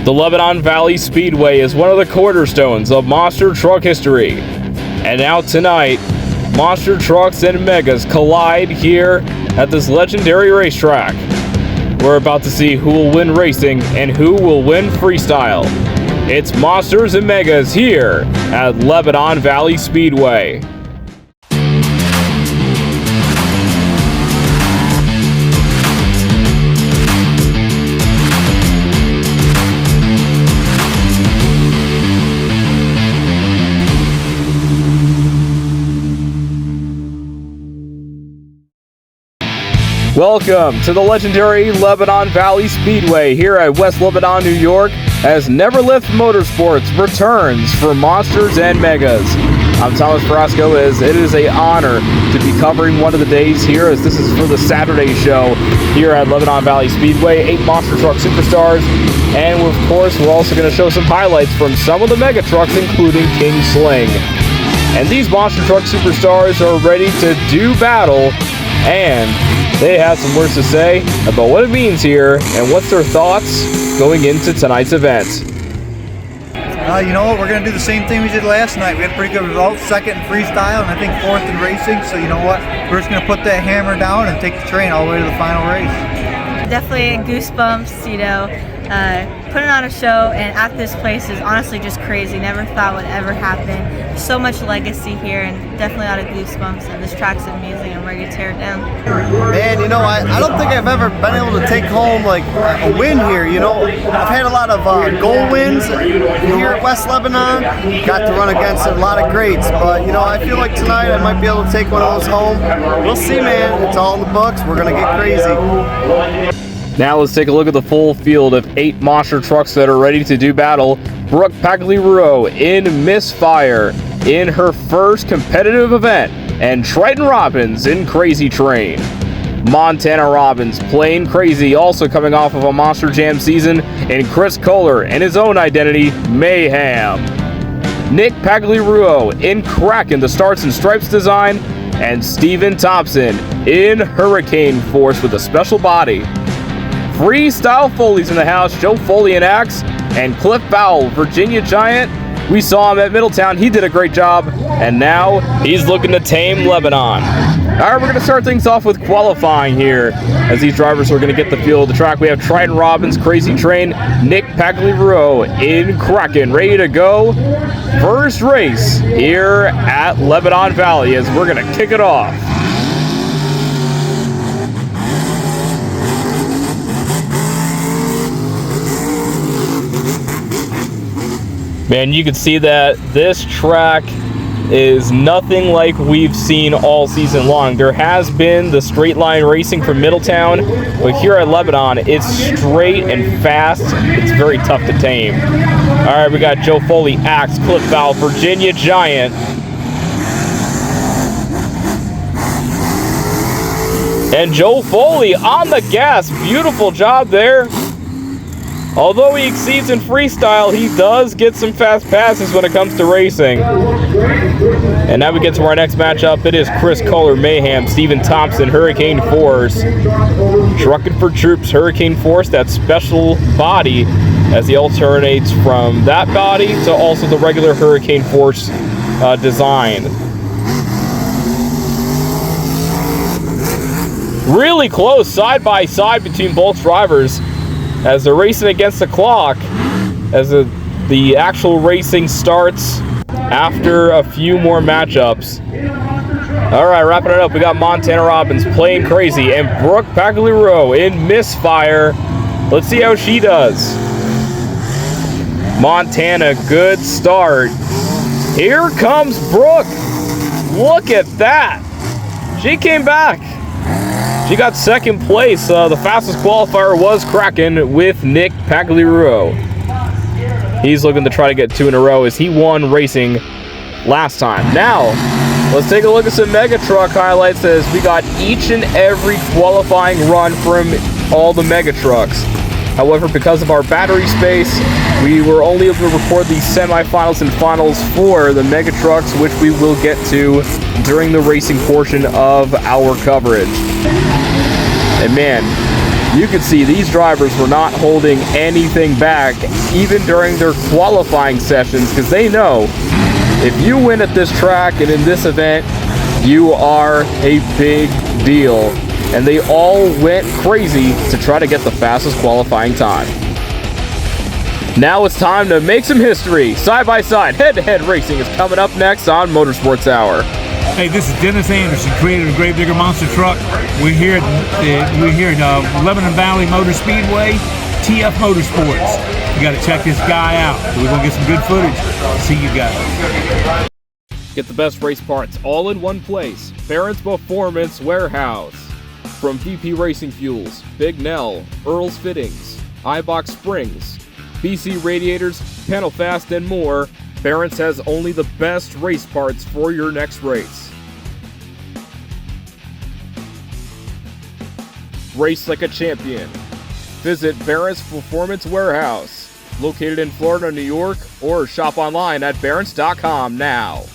The Lebanon Valley Speedway is one of the cornerstones of monster truck history. And now tonight, monster trucks and megas collide here at this legendary racetrack. We're about to see who will win racing and who will win freestyle. It's monsters and megas here at Lebanon Valley Speedway. Welcome to the legendary Lebanon Valley Speedway here at West Lebanon, New York, as NeverLift Motorsports returns for Monsters and Megas. I'm Thomas Frasco, as it is an honor to be covering one of the days here, as this is for the Saturday show here at Lebanon Valley Speedway. 8 monster truck superstars, and of course we're also going to show some highlights from some of the mega trucks, including King Sling. And these monster truck superstars are ready to do battle, and they have some words to say about what it means here and what's their thoughts going into tonight's event. You know what? We're going to do the same thing we did last night. We had pretty good results, second in freestyle and I think fourth in racing. So you know what? We're just going to put that hammer down and take the train all the way to the final race. Definitely goosebumps, you know, putting on a show and at this place is honestly just crazy. Never thought would ever happen. So much legacy here and definitely a lot of goosebumps, and this track's amazing. I'm ready to tear it down. Man, you know, I don't think I've ever been able to take home like a win here. You know, I've had a lot of goal wins here at West Lebanon. Got to run against a lot of greats, but you know, I feel like tonight I might be able to take one of those home. We'll see, man. It's all in the books. We're gonna get crazy. Now let's take a look at the full field of 8 monster trucks that are ready to do battle. Brooke Pacero in Misfire in her first competitive event, and Triton Robbins in Crazy Train. Montana Robbins playing crazy, also coming off of a Monster Jam season, and Chris Kohler and his own identity, Mayhem. Nick Pagliarulo in Kraken, the Stars and Stripes design, and Steven Thompson in Hurricane Force with a special body. Freestyle Foley's in the house, Joe Foley and Axe, and Cliff Bowell, Virginia Giant. We saw him at Middletown, he did a great job, and now he's looking to tame Lebanon. Alright, we're going to start things off with qualifying here, as these drivers are going to get the feel of the track. We have Triton Robbins, Crazy Train, Nick Pagliarulo in Kraken, ready to go. First race here at Lebanon Valley, as we're going to kick it off. Man, you can see that this track is nothing like we've seen all season long. There has been the straight line racing from Middletown, but here at Lebanon, it's straight and fast. It's very tough to tame. All right, we got Joe Foley, Axe, Cliff Bowell, Virginia Giant. And Joe Foley on the gas. Beautiful job there. Although he exceeds in freestyle, he does get some fast passes when it comes to racing. And now we get to our next matchup. It is Chris Kohler, Mayhem, Steven Thompson, Hurricane Force. Trucking for Troops, Hurricane Force, that special body, as he alternates from that body to also the regular Hurricane Force design. Really close side by side between both drivers, as they're racing against the clock, as the actual racing starts after a few more matchups. All right, wrapping it up, we got Montana Robbins playing crazy, and Brooke Pacero in Misfire. Let's see how she does. Montana, good start. Here comes Brooke. Look at that. She came back. She got second place. The fastest qualifier was Kraken with Nick Pagliarulo. He's looking to try to get 2 in a row, as he won racing last time. Now, let's take a look at some mega truck highlights, as we got each and every qualifying run from all the mega trucks. However, because of our battery space, we were only able to record the semifinals and finals for the mega trucks, which we will get to during the racing portion of our coverage. And man, You can see these drivers were not holding anything back, even during their qualifying sessions, because they know if you win at this track and in this event, you are a big deal. And they all went crazy to try to get the fastest qualifying time. Now it's time to make some history. Side-by-side, head-to-head racing is coming up next on Motorsports Hour. Hey, this is Dennis Anderson, creator of Great Bigger Monster Truck. We're here at Lebanon Valley Speedway, TF Motorsports. You got to check this guy out. We're going to get some good footage. See you guys. Get the best race parts all in one place. Barron's Performance Warehouse. From VP Racing Fuels, Big Nell, Earl's Fittings, iBox Springs, BC Radiators, Panel Fast, and more, Barron's has only the best race parts for your next race. Race like a champion. Visit Barron's Performance Warehouse, located in Florida, New York, or shop online at barrons.com now.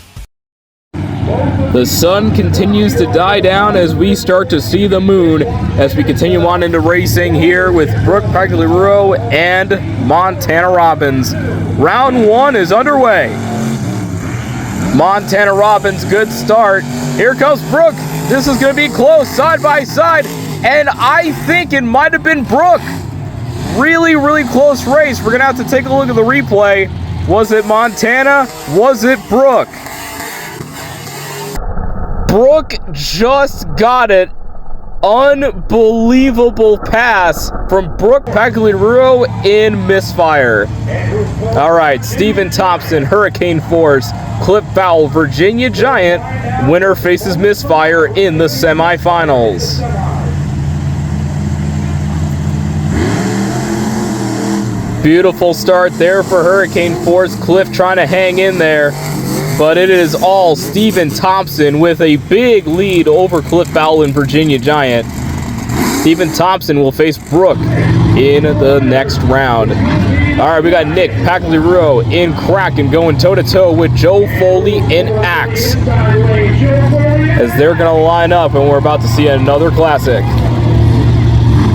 The sun continues to die down as we start to see the moon as we continue on into racing here with Brooke Pacero and Montana Robbins. Round 1 is underway. Montana Robbins, good start. Here comes Brooke. This is going to be close, side by side, and I think it might have been Brooke. Really, really close race. We're going to have to take a look at the replay. Was it Montana? Was it Brooke? Brooke just got it. Unbelievable pass from Brooke Pacero in misfire. All right, Stephen Thompson, Hurricane Force, Clip Foul, Virginia Giant. Winner faces misfire in the semifinals. Beautiful start there for Hurricane Force. Cliff trying to hang in there. But it is all Stephen Thompson with a big lead over Cliff Foul and Virginia Giant. Stephen Thompson will face Brooke in the next round. All right, we got Nick Pacero in Kraken going toe-to-toe with Joe Foley in Axe, as they're going to line up, and we're about to see another classic.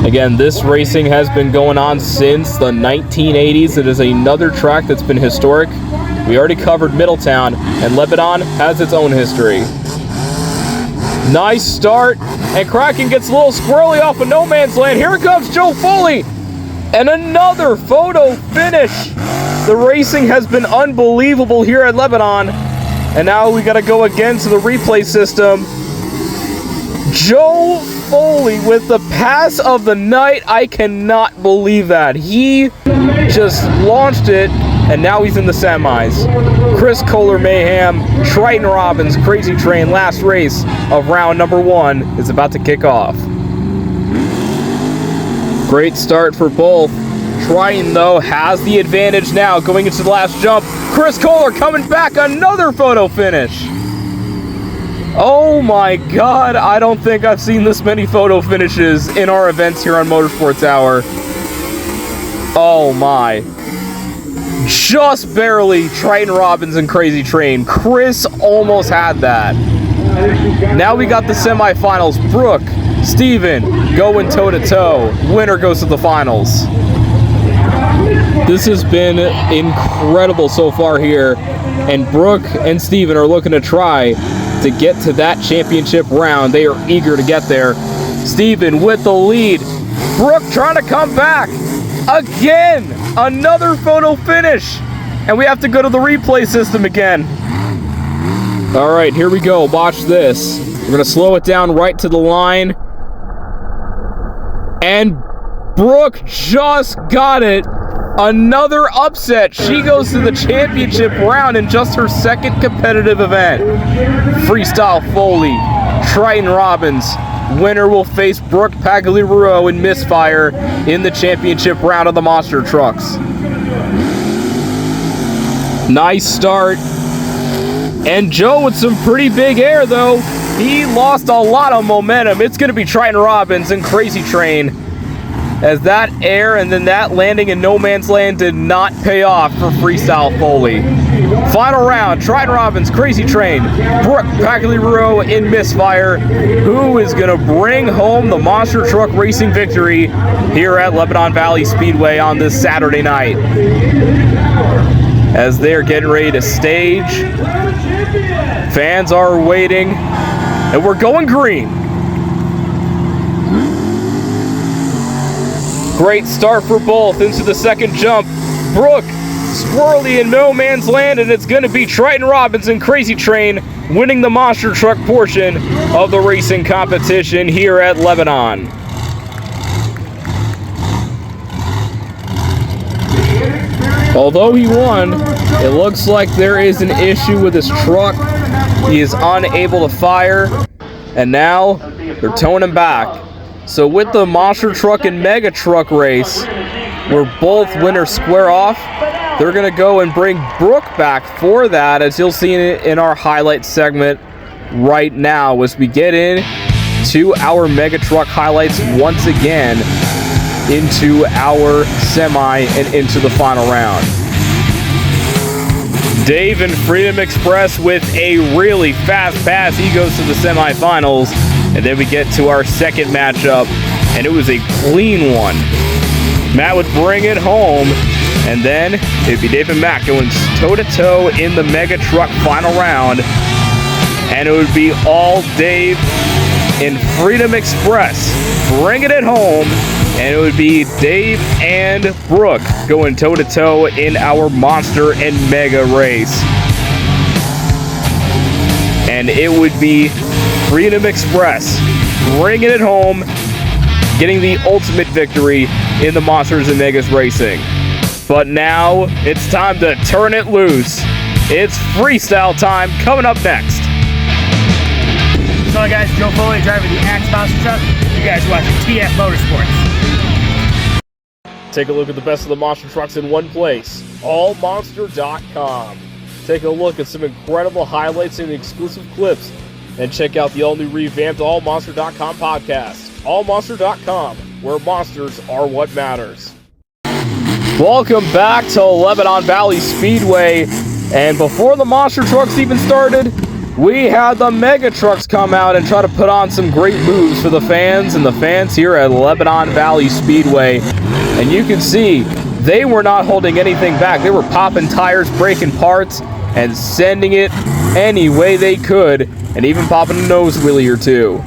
Again, this racing has been going on since the 1980s. It is another track that's been historic. We already covered Middletown, and Lebanon has its own history. Nice start, and Kraken gets a little squirrely off of no man's land. Here comes Joe Foley, and another photo finish. The racing has been unbelievable here at Lebanon, and now we got to go again to the replay system. Joe Foley with the pass of the night. I cannot believe that. He just launched it, and now he's in the semis. Chris Kohler Mayhem, Triton Robbins, Crazy Train, last race of round number 1 is about to kick off. Great start for both. Triton, though, has the advantage now going into the last jump. Chris Kohler coming back, another photo finish. Oh my God, I don't think I've seen this many photo finishes in our events here on Motorsports Hour. Oh my. Just barely Triton Robbins and Crazy Train. Chris almost had that. Now we got the semifinals. Brooke, Steven going toe-to-toe. Winner goes to the finals. This has been incredible so far here, and Brooke and Steven are looking to try to get to that championship round. They are eager to get there. Steven with the lead. Brooke trying to come back. Again, another photo finish. And we have to go to the replay system again. All right, here we go. Watch this. We're going to slow it down right to the line. And Brooke just got it. Another upset. She goes to the championship round in just her second competitive event. Freestyle Foley, Triton Robbins. Winner will face Brooke Pacero in misfire in the championship round of the monster trucks. Nice start. And Joe with some pretty big air, though. He lost a lot of momentum. It's going to be Triton Robbins and Crazy Train. as that air and then that landing in no man's land did not pay off for Freestyle Foley. Final round, Trident Robbins, Crazy Train, Brooke Pacero in Misfire. Who is going to bring home the monster truck racing victory here at Lebanon Valley Speedway on this Saturday night? As they're getting ready to stage, fans are waiting, and we're going green. Great start for both into the second jump. Brooke squirrely in no man's land, and it's going to be Trident Robbins and Crazy Train winning the monster truck portion of the racing competition here at Lebanon. Although he won, it looks like there is an issue with his truck. He is unable to fire, and now they're towing him back. So with the monster truck and mega truck race, where both winners square off, they're going to go and bring Brooke back for that, as you'll see in our highlight segment right now as we get in to our mega truck highlights once again into our semi and into the final round. Dave and Freedom Express with a really fast pass. He goes to the semifinals, and then we get to our second matchup, and it was a clean one. Matt would bring it home, and then it'd be Dave and Matt going toe-to-toe in the mega truck final round, and it would be all Dave in Freedom Express bringing it home, and it would be Dave and Brooke going toe-to-toe in our monster and mega race. And it would be Freedom Express bringing it home, getting the ultimate victory in the Monsters and Megas racing. But now it's time to turn it loose. It's freestyle time coming up next. So guys, Joe Foley driving the Axe Monster Truck. You guys watching TF Motorsports. Take a look at the best of the monster trucks in one place, allmonster.com. Take a look at some incredible highlights and exclusive clips, and check out the all-new revamped allmonster.com podcast. Allmonster.com, where monsters are what matters. Welcome back to Lebanon Valley Speedway, and before the monster trucks even started, we had the mega trucks come out and try to put on some great moves for the fans and the fans here at Lebanon Valley Speedway. And you can see they were not holding anything back. They were popping tires, breaking parts, and sending it any way they could, and even popping a nose wheelie or two.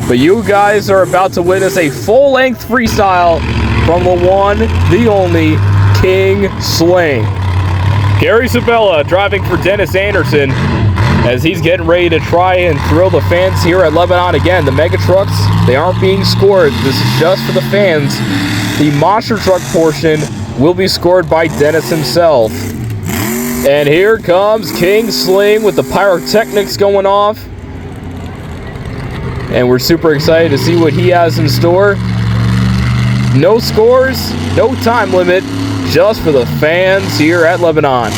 But you guys are about to witness a full-length freestyle from the one, the only, King Sling. Gary Sabella driving for Dennis Anderson as he's getting ready to try and thrill the fans here at Lebanon again. The mega trucks, they aren't being scored. This is just for the fans. The monster truck portion will be scored by Dennis himself. And here comes King Sling with the pyrotechnics going off. And we're super excited to see what he has in store. No scores, no time limit, just for the fans here at Lebanon.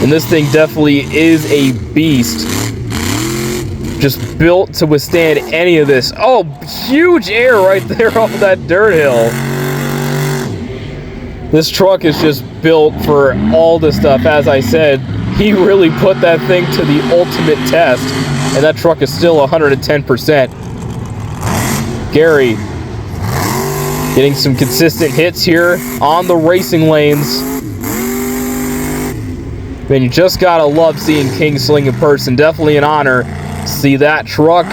And this thing definitely is a beast. Just built to withstand any of this. Oh, huge air right there off of that dirt hill. This truck is just built for all this stuff. As I said, he really put that thing to the ultimate test, and that truck is still 110%. Gary getting some consistent hits here on the racing lanes. Man, you just gotta love seeing King Sling in person. Definitely an honor to see that truck,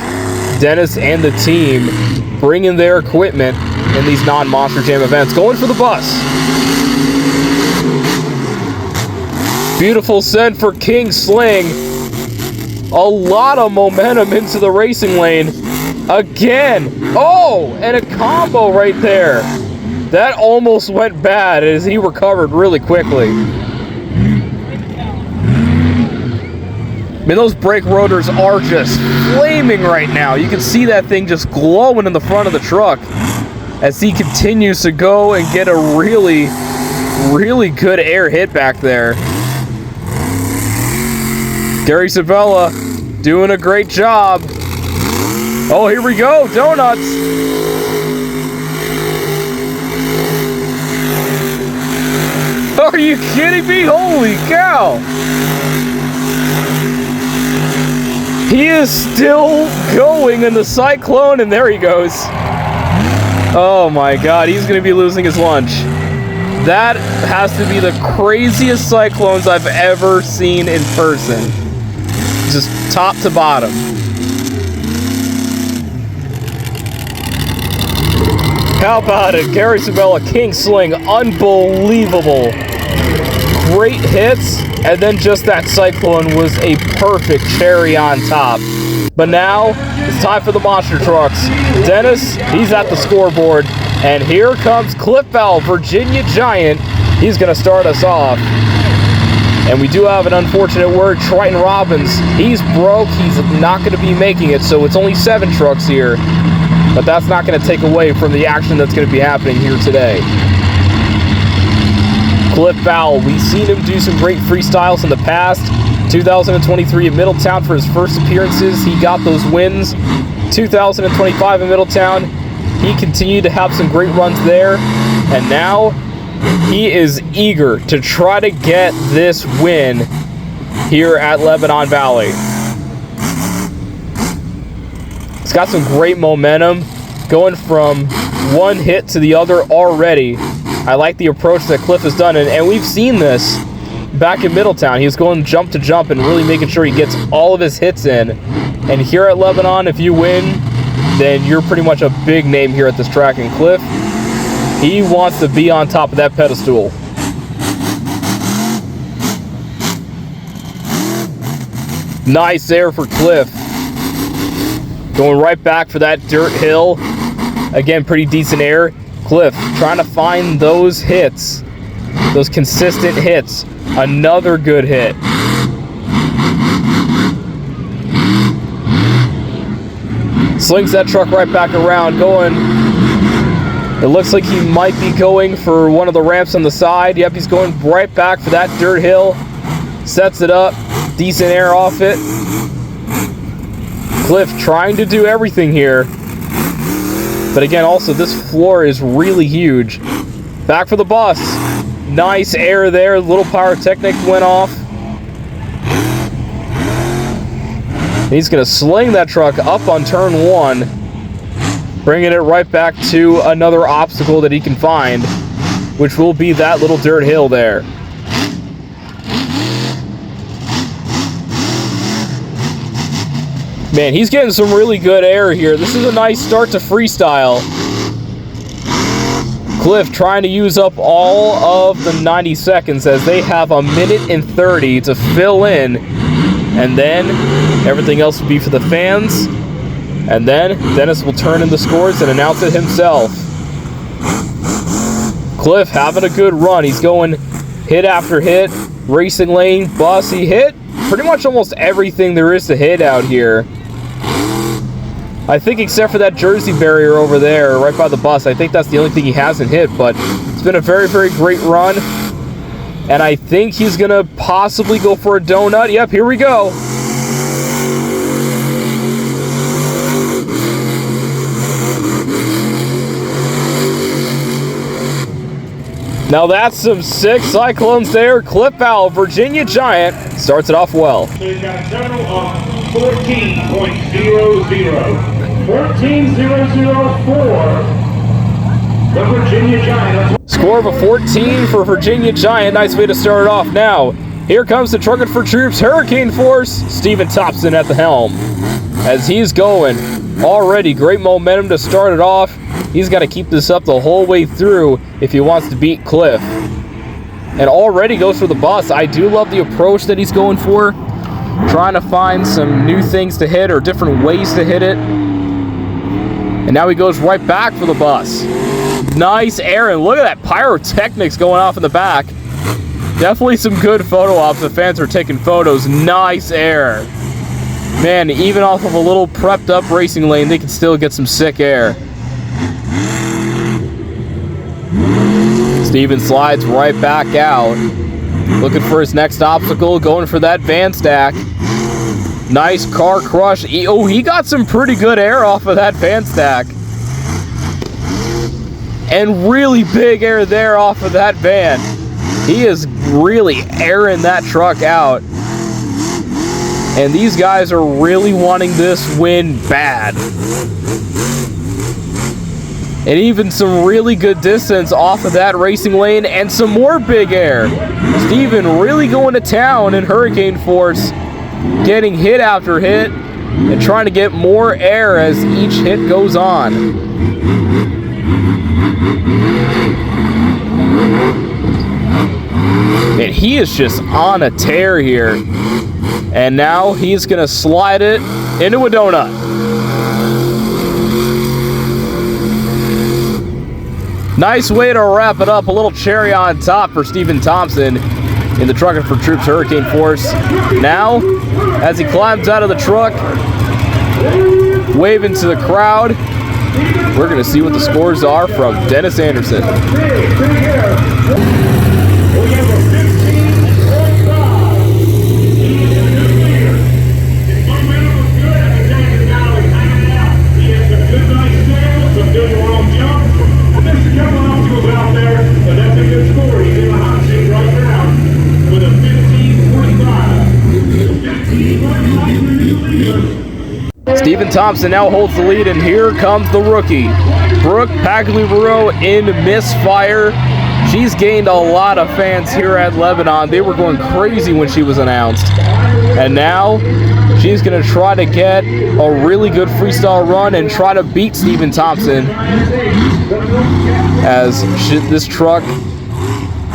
Dennis and the team bringing their equipment in these non-Monster Jam events. Going for the bus. Beautiful send for King Sling. A lot of momentum into the racing lane. Again. Oh, and a combo right there. That almost went bad as he recovered really quickly. I mean, those brake rotors are just flaming right now. You can see that thing just glowing in the front of the truck as he continues to go and get a really, really good air hit back there. Gary Sabella doing a great job. Oh, here we go, donuts. Are you kidding me? Holy cow! He is still going in the Cyclone, and there he goes. Oh my God, he's gonna be losing his lunch. That has to be the craziest Cyclones I've ever seen in person. Just top to bottom. How about it? Gary Sabella, King Sling, unbelievable. Great hits, and then just that Cyclone was a perfect cherry on top. But now, it's time for the monster trucks. Dennis, he's at the scoreboard, and here comes Cliff Bell, Virginia Giant. He's gonna start us off. And we do have an unfortunate word, Triton Robbins. He's broke, he's not gonna be making it, so it's only 7 trucks here. But that's not going to take away from the action that's going to be happening here today. Cliff Bowell, we've seen him do some great freestyles in the past. 2023 at Middletown for his first appearances, he got those wins. 2025 in Middletown, he continued to have some great runs there. And now, he is eager to try to get this win here at Lebanon Valley. It's got some great momentum, going from one hit to the other already. I like the approach that Cliff has done, and we've seen this back in Middletown. He was going jump to jump and really making sure he gets all of his hits in. And here at Lebanon, if you win, then you're pretty much a big name here at this track. And Cliff, he wants to be on top of that pedestal. Nice there for Cliff. Going right back for that dirt hill. Again, pretty decent air. Cliff trying to find those hits, those consistent hits. Another good hit. Slings that truck right back around, going. It looks like he might be going for one of the ramps on the side. Yep, he's going right back for that dirt hill. Sets it up. Decent air off it. Cliff trying to do everything here. But again, also, this floor is really huge. Back for the bus. Nice air there. Little pyrotechnic went off. He's going to sling that truck up on turn 1. Bringing it right back to another obstacle that he can find, which will be that little dirt hill there. Man, he's getting some really good air here. This is a nice start to freestyle. Cliff trying to use up all of the 90 seconds as they have a minute and 30 to fill in. And then everything else will be for the fans. And then Dennis will turn in the scores and announce it himself. Cliff having a good run. He's going hit after hit. Racing lane, bus. He hit pretty much almost everything there is to hit out here. I think except for that Jersey barrier over there, right by the bus, I think that's the only thing he hasn't hit, but it's been a very, very great run. And I think he's going to possibly go for a donut. Yep, here we go. Now that's some sick Cyclones there. Cliff Bowell, Virginia Giant, starts it off well. So he's got a total of 14.00. 14.004. The Virginia Giant. Score of a 14 for Virginia Giant. Nice way to start it off. Now, here comes the Trucking for Troops Hurricane Force. Stephen Thompson at the helm. As he's going, already great momentum to start it off. He's got to keep this up the whole way through if he wants to beat Cliff. And already goes for the bus. I do love the approach that he's going for. Trying to find some new things to hit or different ways to hit it. And now he goes right back for the bus. Nice air, and look at that pyrotechnics going off in the back. Definitely some good photo ops. The fans are taking photos. Nice air. Man, even off of a little prepped up racing lane, they can still get some sick air. Steven slides right back out. Looking for his next obstacle, going for that van stack. Nice car crush. He got some pretty good air off of that van stack. And really big air there off of that van. He is really airing that truck out. And these guys are really wanting this win bad. And even some really good distance off of that racing lane and some more big air. Steven really going to town in hurricane force, getting hit after hit and trying to get more air as each hit goes on. And he is just on a tear here. And now he's going to slide it into a donut. Nice way to wrap it up. A little cherry on top for Stephen Thompson in the Trucking for Troops Hurricane Force. Now, as he climbs out of the truck, waving to the crowd, we're going to see what the scores are from Dennis Anderson. Stephen Thompson now holds the lead, and here comes the rookie, Brooke Pacero in Misfire. She's gained a lot of fans here at Lebanon. They were going crazy when she was announced. And now she's going to try to get a really good freestyle run and try to beat Stephen Thompson, as this truck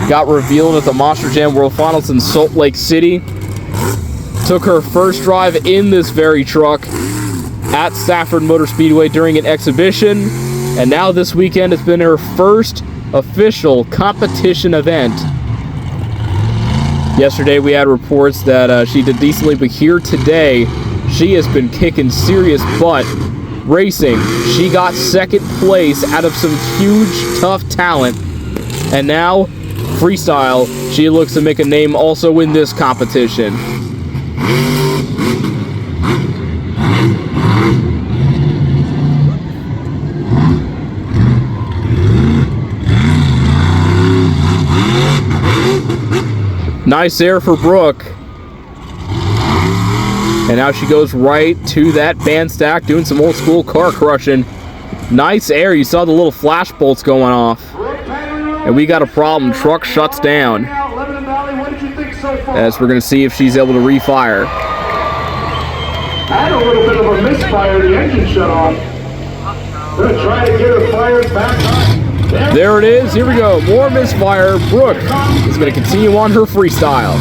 got revealed at the Monster Jam World Finals in Salt Lake City. Took her first drive in this very truck at Stafford Motor Speedway during an exhibition, and now this weekend it's been her first official competition event. Yesterday we had reports that she did decently, but here today she has been kicking serious butt racing. She got second place out of some huge tough talent, and now freestyle, she looks to make a name also in this competition. Nice air for Brooke. And now she goes right to that band stack, doing some old school car crushing. Nice air. You saw the little flash bolts going off. And we got a problem. Truck shuts down. As we're going to see if she's able to refire. Had a little bit of a misfire. The engine shut off. Gonna try to get her fired back up. There it is. Here we go. More misfire. Brooke is going to continue on her freestyle.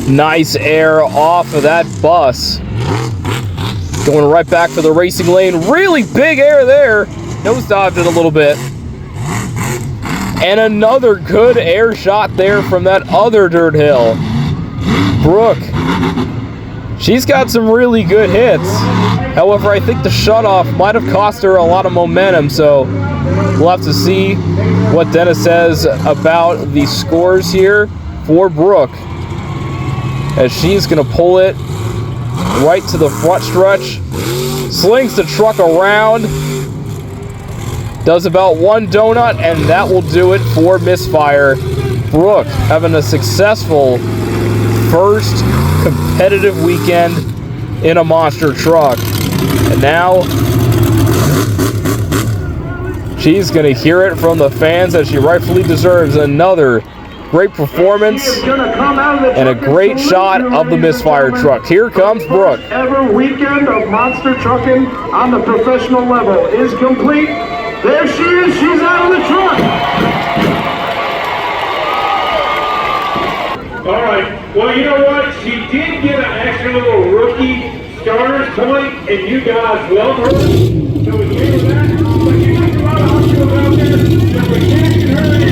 Nice air off of that bus. Going right back for the racing lane. Really big air there. Nosedived it a little bit. And another good air shot there from that other dirt hill. Brooke, she's got some really good hits. However, I think the shutoff might have cost her a lot of momentum, so we'll have to see what Dennis says about the scores here for Brooke, as she's going to pull it right to the front stretch, slings the truck around, does about one donut, and that will do it for Misfire. Brooke having a successful first competitive weekend in a monster truck. And now she's going to hear it from the fans, as she rightfully deserves. Another great performance and a great shot of the Misfire truck. Here comes Brooke. Ever weekend of monster trucking on the professional level is complete. There she is. She's out of the truck. All right. Well, you know what? She did get an extra little rookie starter's point, and you guys love her. So we gave her that. But you think a lot of hospitals out there that we can't get her in.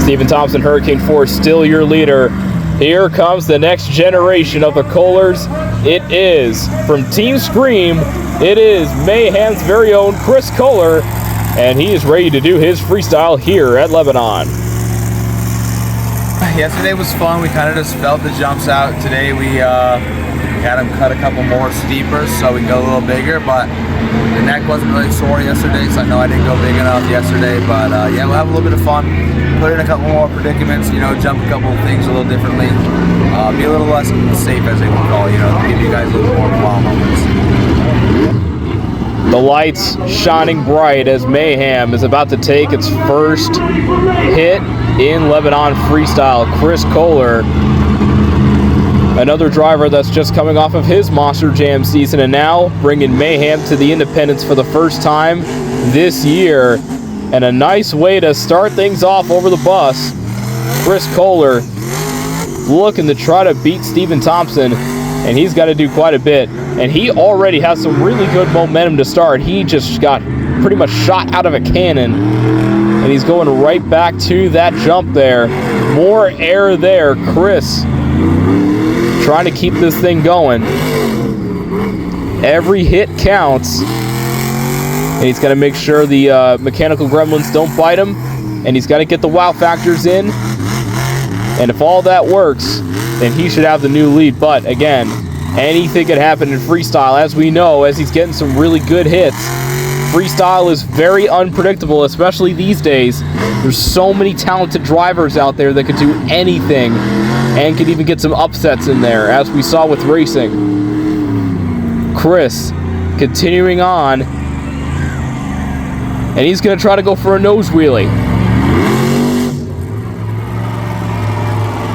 Stephen Thompson, Hurricane Force, still your leader. Here comes the next generation of the Kohlers. It is from Team Scream. It is Mayhem's very own Chris Kohler, and he is ready to do his freestyle here at Lebanon. Yesterday was fun. We kind of just felt the jumps out. Today we had him cut a couple more steeper so we can go a little bigger, but the neck wasn't really sore yesterday, so I know I didn't go big enough yesterday, but yeah, we'll have a little bit of fun. Put in a couple more predicaments, you know, jump a couple of things a little differently. Be a little less safe, as they would call, you know, give you guys a little more wow moments. The lights shining bright as Mayhem is about to take its first hit in Lebanon freestyle. Chris Kohler, another driver that's just coming off of his Monster Jam season and now bringing Mayhem to the Independence for the first time this year. And a nice way to start things off over the bus. Chris Kohler looking to try to beat Stephen Thompson, and he's got to do quite a bit. And he already has some really good momentum to start. He just got pretty much shot out of a cannon, and he's going right back to that jump there. More air there. Chris trying to keep this thing going. Every hit counts. And he's got to make sure the mechanical gremlins don't bite him. And he's got to get the wow factors in. And if all that works, then he should have the new lead. But again, anything could happen in freestyle. As we know, as he's getting some really good hits, freestyle is very unpredictable, especially these days. There's so many talented drivers out there that could do anything and could even get some upsets in there, as we saw with racing. Chris continuing on, and he's going to try to go for a nose wheelie.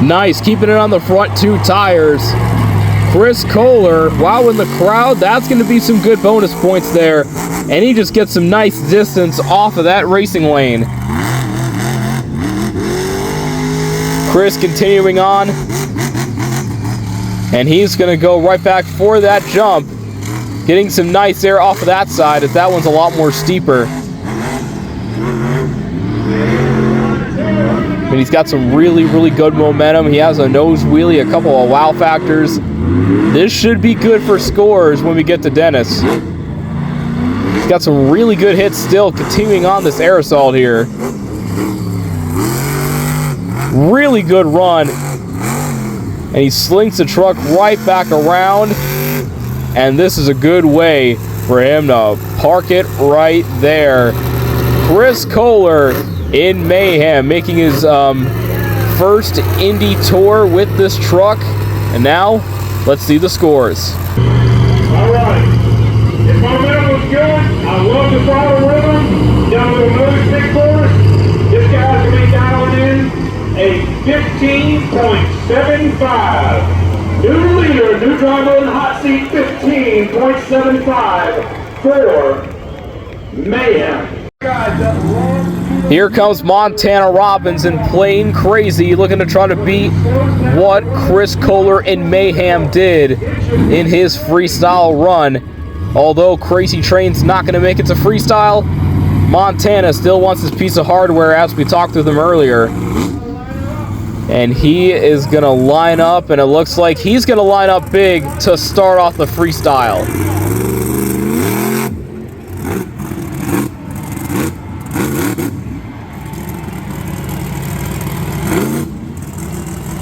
Nice, keeping it on the front two tires. Chris Kohler, wow, in the crowd, that's going to be some good bonus points there. And he just gets some nice distance off of that racing lane. Chris continuing on. And he's going to go right back for that jump. Getting some nice air off of that side, as that one's a lot more steeper. I mean, he's got some really, really good momentum. He has a nose wheelie, a couple of wow factors. This should be good for scores when we get to Dennis. He's got some really good hits still, continuing on this air assault here. Really good run. And he slinks the truck right back around. And this is a good way for him to park it right there. Chris Kohler in Mayhem, making his first Indy tour with this truck. And now, let's see the scores. All right. If momentum was good, I love the throttle rhythm. Down to another 6 course. This guy's going to be dialing in a 15.75. New leader, new driver in the hot seat, 15.75 for Mayhem. Here comes Montana Robbins and Plain Crazy, looking to try to beat what Chris Kohler and Mayhem did in his freestyle run. Although Crazy Train's not going to make it to freestyle, Montana still wants his piece of hardware, as we talked with him earlier. And he is going to line up, and it looks like he's going to line up big to start off the freestyle.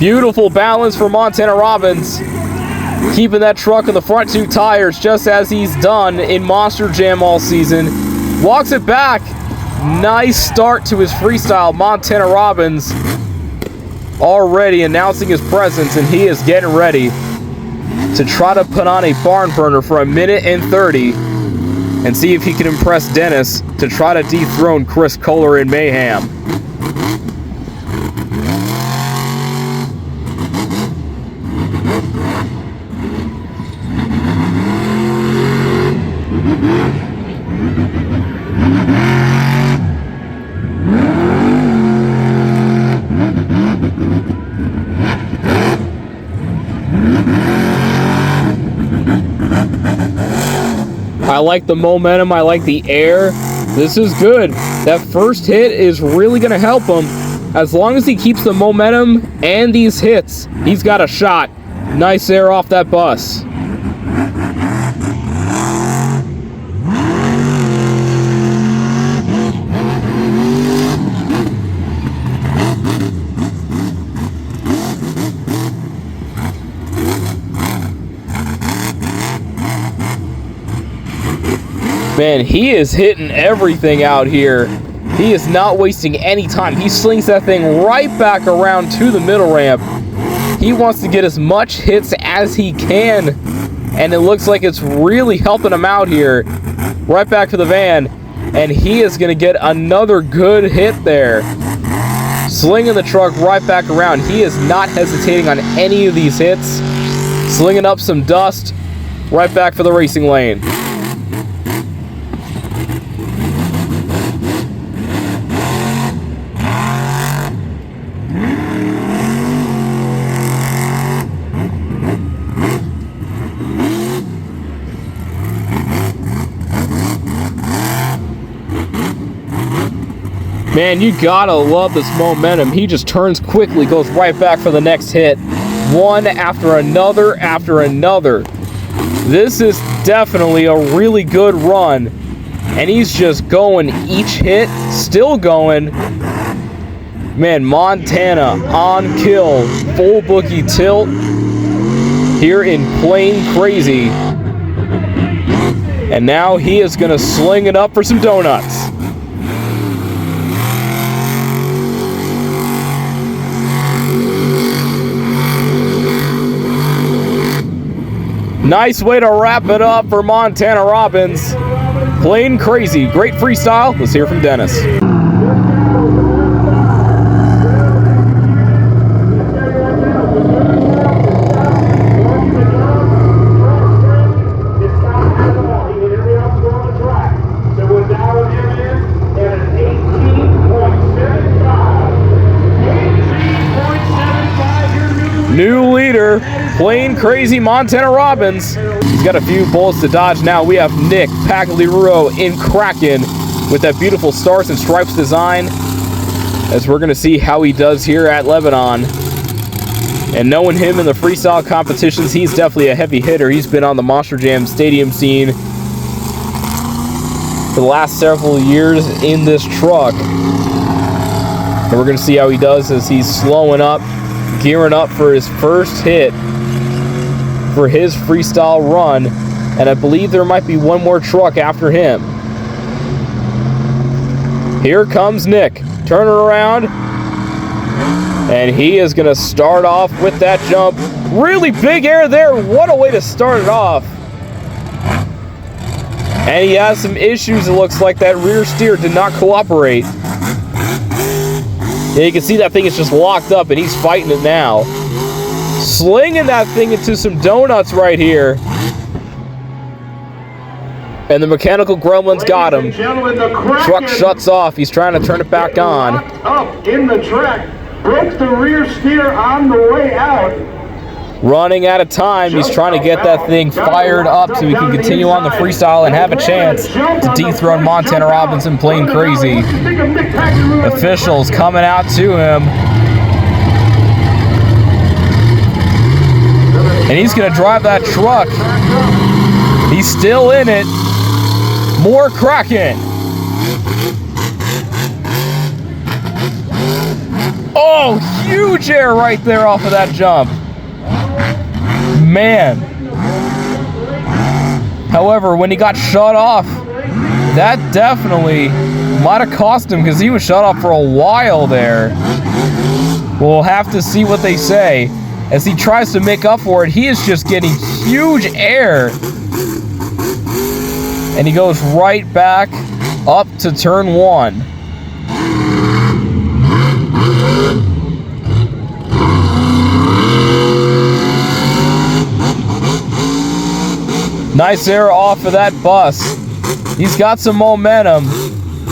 Beautiful balance for Montana Robbins, keeping that truck in the front two tires just as he's done in Monster Jam all season. Walks it back. Nice start to his freestyle. Montana Robbins already announcing his presence, and he is getting ready to try to put on a barn burner for 1 minute and 30 and see if he can impress Dennis to try to dethrone Chris Kohler in Mayhem. I like the momentum, I like the air. This is good. That first hit is really going to help him. As long as he keeps the momentum and these hits, he's got a shot. Nice air off that bus. Man, he is hitting everything out here. He is not wasting any time. He slings that thing right back around to the middle ramp. He wants to get as much hits as he can, and it looks like it's really helping him out here. Right back to the van, and he is going to get another good hit there. Slinging the truck right back around. He is not hesitating on any of these hits. Slinging up some dust right back for the racing lane. Man, you gotta love this momentum. He just turns quickly, goes right back for the next hit. One after another after another. This is definitely a really good run. And he's just going each hit, still going. Man, Montana on kill. Full boogie tilt here in Plain Crazy. And now he is gonna sling it up for some donuts. Nice way to wrap it up for Montana Robbins. Plain Crazy. Great freestyle. Let's hear from Dennis. New leader, Plain Crazy Montana Robbins. He's got a few bullets to dodge now. We have Nick Pagliaro in Kraken with that beautiful Stars and Stripes design, as we're going to see how he does here at Lebanon. And knowing him in the freestyle competitions, he's definitely a heavy hitter. He's been on the Monster Jam Stadium scene for the last several years in this truck. And we're going to see how he does as he's slowing up, gearing up for his first hit for his freestyle run, and I believe there might be one more truck after him. Here comes Nick, turning around, and he is going to start off with that jump. Really big air there. What a way to start it off. And he has some issues. It looks like that rear steer did not cooperate. Yeah, you can see that thing is just locked up, and he's fighting it now. Slinging that thing into some donuts right here. And the mechanical gremlins got him. Truck shuts off. He's trying to turn it back on. Up in the track. Broke the rear steer on the way out. Running out of time. He's trying to get that thing fired up so he can continue on the freestyle and have a chance to dethrone Montana Robbins and Plain Crazy. Officials coming out to him. And he's going to drive that truck. He's still in it. More Kraken. Oh, huge air right there off of that jump. Man. However, when he got shut off, that definitely might have cost him, because he was shut off for a while there. We'll have to see what they say. As he tries to make up for it, he is just getting huge air. And he goes right back up to turn one. Nice air off of that bus. He's got some momentum.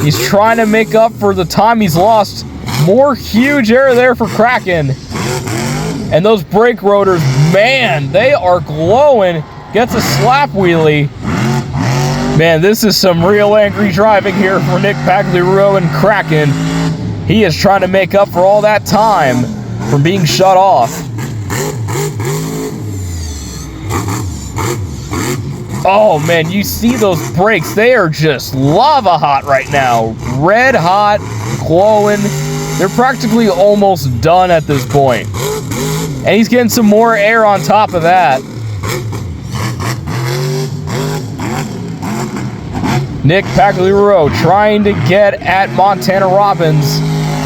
He's trying to make up for the time he's lost. More huge air there for Kraken. And those brake rotors, man, they are glowing. Gets a slap wheelie. Man, this is some real angry driving here for Nick Pagliaro and Kraken. He is trying to make up for all that time from being shut off. Oh man, you see those brakes, they are just lava hot right now. Red hot, glowing. They're practically almost done at this point. And he's getting some more air on top of that. Nick Pagliaro trying to get at Montana Robbins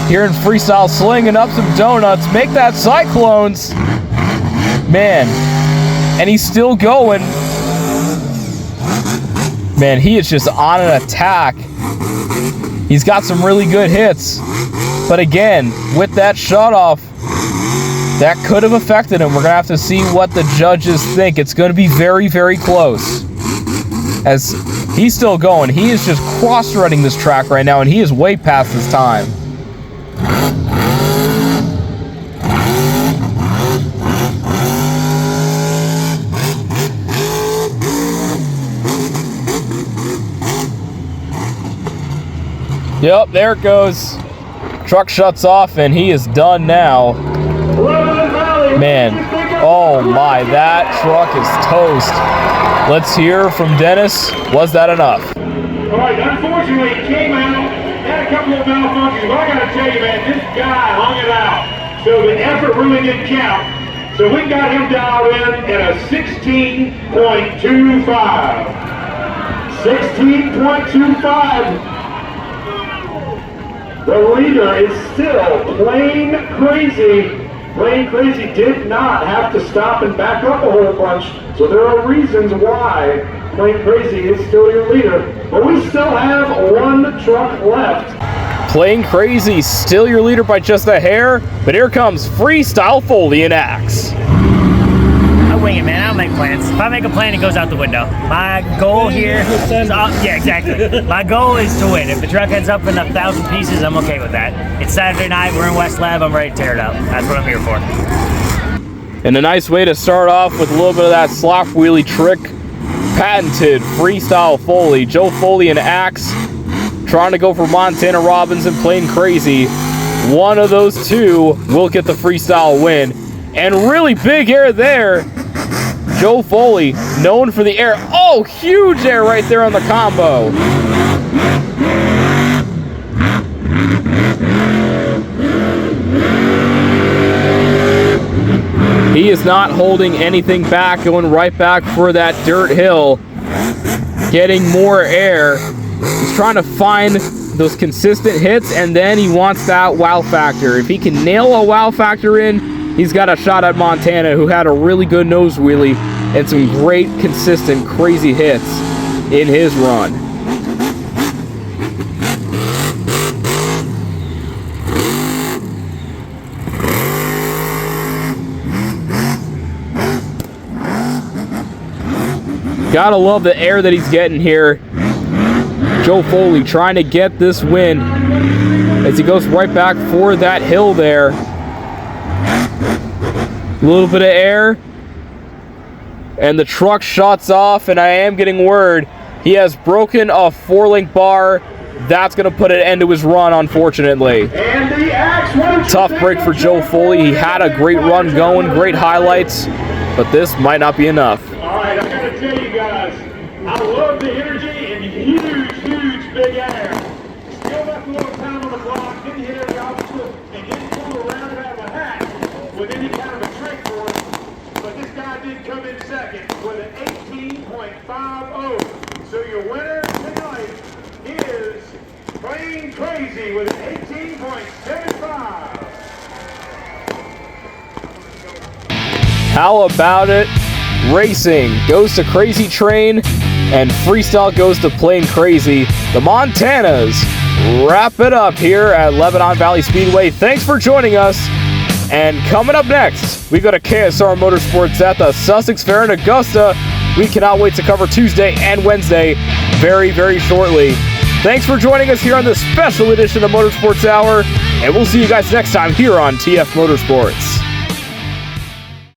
here in freestyle, slinging up some donuts. Make that Cyclones. Man, and he's still going. Man, he is just on an attack. He's got some really good hits. But again, with that shutoff, that could have affected him. We're going to have to see what the judges think. It's going to be very, very close. As he's still going. He is just cross-threading this track right now, and he is way past his time. Yep, there it goes. Truck shuts off, and he is done now. Man, oh my, that truck is toast. Let's hear from Dennis. Was that enough? All right, unfortunately, he came out, had a couple of malfunctions, but I got to tell you, man, this guy hung it out. So the effort really didn't count. So we got him dialed in at a 16.25. 16.25. The leader is still Plain Crazy. Plain Crazy did not have to stop and back up a whole bunch, so there are reasons why Plain Crazy is still your leader. But we still have one truck left. Plain Crazy still your leader by just a hair, but here comes Freestyle Foley and Axe. I wing it, man. I don't make plans. If I make a plan, it goes out the window. My goal here is, yeah, exactly. My goal is to win. If the truck ends up in 1,000 pieces, I'm okay with that. It's Saturday night. We're in West Lab. I'm ready to tear it up. That's what I'm here for. And a nice way to start off with a little bit of that slop wheelie trick. Patented Freestyle Foley. Joe Foley and Axe trying to go for Montana Robbins and Plain Crazy. One of those two will get the freestyle win. And really big air there. Joe Foley, known for the air. Oh, huge air right there on the combo. He is not holding anything back, going right back for that dirt hill. Getting more air. He's trying to find those consistent hits, and then he wants that wow factor. If he can nail a wow factor in, he's got a shot at Montana, who had a really good nose wheelie and some great, consistent, crazy hits in his run. Gotta love the air that he's getting here. Joe Foley trying to get this win as he goes right back for that hill there. A little bit of air, and the truck shuts off, and I am getting word he has broken a 4-link bar. That's going to put an end to his run, unfortunately. Tough break for Joe Foley. He had a great run going, great highlights, but this might not be enough. All right, I got to tell you guys, I love the energy and huge, huge big air. Still left a little time on the clock, didn't hit every obstacle, and didn't pull around it out of a hat with any kind of a trick for it. But this guy did come in second with an 18.50. So your winner tonight is Plain Crazy with an 18.75. How about it? Racing goes to Crazy Train, and freestyle goes to Plain Crazy. The Montanas wrap it up here at Lebanon Valley Speedway. Thanks for joining us. And coming up next, we go to KSR Motorsports at the Sussex Fair in Augusta. We cannot wait to cover Tuesday and Wednesday very, very shortly. Thanks for joining us here on this special edition of Motorsports Hour, and we'll see you guys next time here on TF Motorsports.